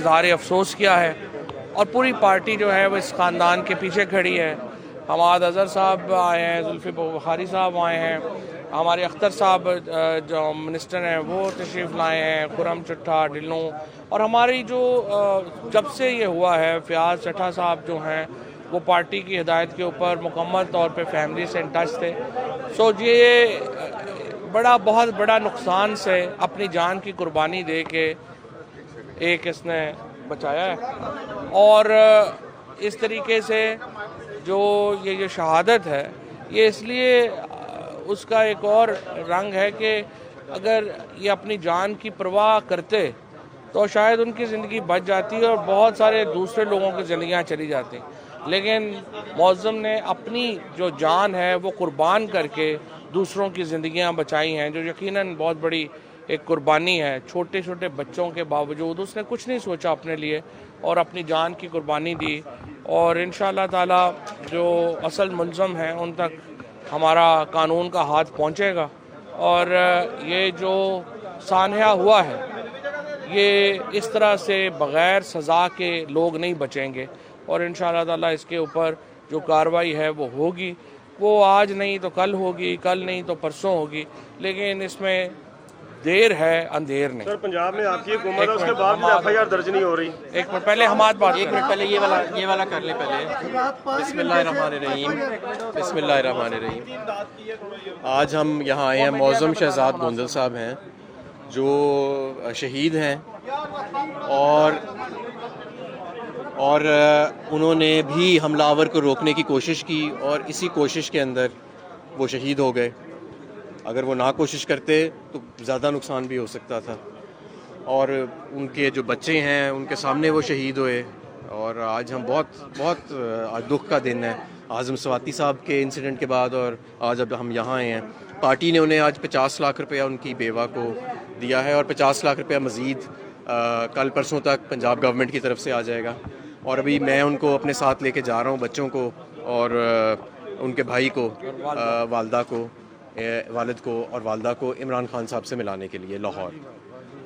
इज़हार अफसोस किया है और पूरी पार्टी जो है वो इस ख़ानदान के पीछे खड़ी है। हमाद अज़हर साहब आए हैं, जुल्फ़ी बुखारी साहब आए हैं, हमारे अख्तर साहब जो मिनिस्टर हैं वो तशरीफ़ लाए हैं, खुरम चट्ठा ढिल्लों, और हमारी जो जब से ये हुआ है फ़याज़ चट्ठा साहब जो हैं वो पार्टी की हिदायत के ऊपर मुकम्मल तौर पे फैमिली से इन टच थे। सो ये बहुत बड़ा नुकसान से अपनी जान की कुर्बानी दे के एक इसने बचाया है। और इस तरीके से जो शहादत है ये इसलिए उसका एक और रंग है कि अगर ये अपनी जान की परवाह करते तो शायद उनकी ज़िंदगी बच जाती और बहुत सारे दूसरे लोगों की ज़िंदगियाँ चली जाती, लेकिन मौज़म ने अपनी जो जान है वो कुर्बान करके दूसरों की ज़िंदगियाँ बचाई हैं, जो यकीनन बहुत बड़ी एक कुर्बानी है। छोटे छोटे बच्चों के बावजूद उसने कुछ नहीं सोचा अपने लिए और अपनी जान की कुर्बानी दी। और इंशाअल्लाह ताला जो असल मुल्ज़म हैं उन तक हमारा कानून का हाथ पहुँचेगा और ये जो सानहा हुआ है ये इस तरह से बग़ैर सज़ा के लोग नहीं बचेंगे और इंशाअल्लाह ताला इसके ऊपर जो कार्रवाई है वो होगी। वो आज नहीं तो कल होगी, कल नहीं तो परसों होगी, लेकिन इसमें देर है अंधेर नहीं। सर, पंजाब में आपकी हुकूमत है, उसके बाद भी एफआईआर दर्ज नहीं हो रही। एक मिनट पहले हमारे बात, एक मिनट पहले ये वाला कर ले पहले। बिस्मिल्लाहिर्रहमानिर्रहीम, बिस्मिल्लाहिर्रहमानिर्रहीम। आज हम यहाँ आए हैं, मौज़म शहजाद गोंदल साहब हैं जो शहीद हैं और उन्होंने भी हमलावर को रोकने की कोशिश की और इसी कोशिश के अंदर वो शहीद हो गए। अगर वो ना कोशिश करते तो ज़्यादा नुकसान भी हो सकता था। और उनके जो बच्चे हैं उनके सामने वो शहीद हुए और आज हम बहुत आज दुख का दिन है आज़म स्वाति साहब के इंसिडेंट के बाद। और आज अब हम यहाँ आए हैं, पार्टी ने उन्हें आज 50 लाख रुपया उनकी बेवा को दिया है और 50 लाख रुपया मज़ीद कल परसों तक पंजाब गवर्नमेंट की तरफ से आ जाएगा। और अभी मैं उनको अपने साथ लेके जा रहा हूँ, बच्चों को और उनके भाई को, वालिद को और वालदा को इमरान खान साहब से मिलाने के लिए लाहौर।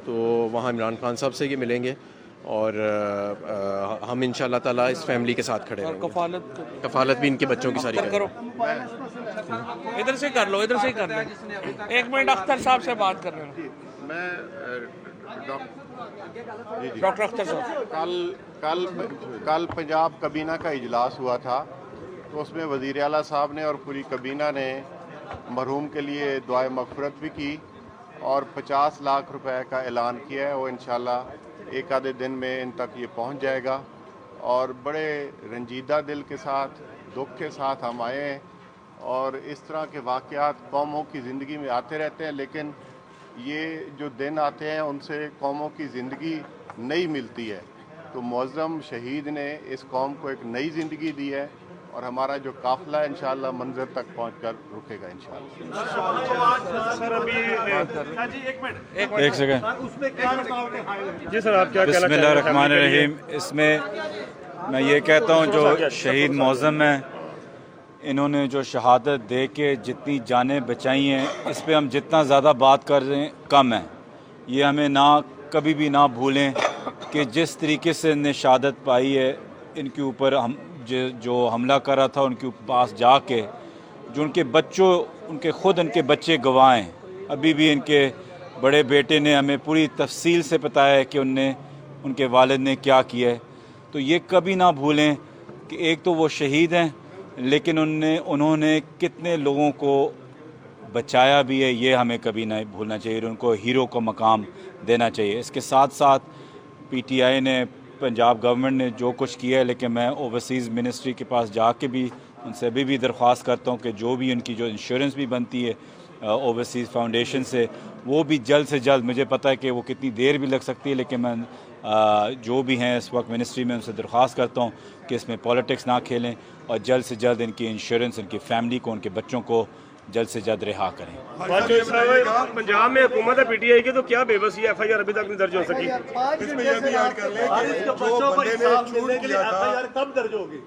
तो वहाँ इमरान खान साहब से ये मिलेंगे और हम इंशाअल्लाह ताला इस फैमिली के साथ खड़े रहेंगे। कफालत भी इनके बच्चों की सारी करो। इधर से कर लो, इधर से ही कर लो। एक मिनट अख्तर साहब से बात कर रहे हैं। मैं डॉक्टर अख्तर साहब, कल पंजाब कबीना का इजलास हुआ था तो उसमें वज़ीर आला साहब ने और पूरी कबीना ने मरहूम के लिए दुआए मग़फ़िरत भी की और 50 लाख रुपए का ऐलान किया है। वो इंशाल्लाह एक आधे दिन में इन तक ये पहुंच जाएगा। और बड़े रंजीदा दिल के साथ, दुख के साथ हम आए हैं और इस तरह के वाक़यात कौमों की ज़िंदगी में आते रहते हैं, लेकिन ये जो दिन आते हैं उनसे कौमों की ज़िंदगी नई मिलती है। तो मुअज़्ज़म शहीद ने इस कौम को एक नई ज़िंदगी दी है और हमारा जो काफ़िला है इंशाअल्लाह मंज़िल तक पहुंचकर रुकेगा इंशाअल्लाह। सर अभी एक सेकंड जी सर, आप क्या कहना चाहेंगे? बिस्मिल्लाहिर्रहमानिर्रहीम। इसमें मैं ये कहता हूँ जो शहीद मौज़म हैं इन्होंने जो शहादत दे के जितनी जानें बचाई हैं इस पे हम जितना ज़्यादा बात कर रहे हैं कम है। ये हमें कभी भी ना भूलें कि जिस तरीके से इन्हें शहादत पाई है, इनके ऊपर हम जो हमला कर रहा था उनके पास जाके जो उनके बच्चे गवाह हैं। अभी भी इनके बड़े बेटे ने हमें पूरी तफसील से बताया है कि उनके वालिद ने क्या किया है। तो ये कभी ना भूलें कि एक तो वो शहीद हैं लेकिन उन्होंने कितने लोगों को बचाया भी है, ये हमें कभी नहीं भूलना चाहिए। उनको हीरो का मकाम देना चाहिए। इसके साथ साथ पीटीआई ने, पंजाब गवर्नमेंट ने जो कुछ किया है, लेकिन मैं ओवरसीज़ मिनिस्ट्री के पास जाके भी उनसे अभी भी दरख्वास्त करता हूँ कि जो भी उनकी जो इंश्योरेंस भी बनती है ओवरसीज़ फाउंडेशन से, वो भी जल्द से जल्द, मुझे पता है कि वो कितनी देर भी लग सकती है, लेकिन मैं जो भी हैं इस वक्त मिनिस्ट्री में उनसे दरख्वास्त करता हूँ कि इसमें पॉलिटिक्स ना खेलें और जल्द से जल्द इनकी इंश्योरेंस, इनकी फैमिली को, उनके बच्चों को जल्द से जल्द रिहा करें। पंजाब में हुकूमत है पीटीआई की, तो क्या बेबसी है, एफआईआर अभी तक नहीं दर्ज हो सकी? इसमें यह भी ऐड कर लें कि जो बंदे ने छूट किया था, एफआईआर कब दर्ज होगी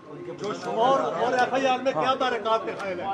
और एफआईआर में क्या बैरिकाड दिखाए गए?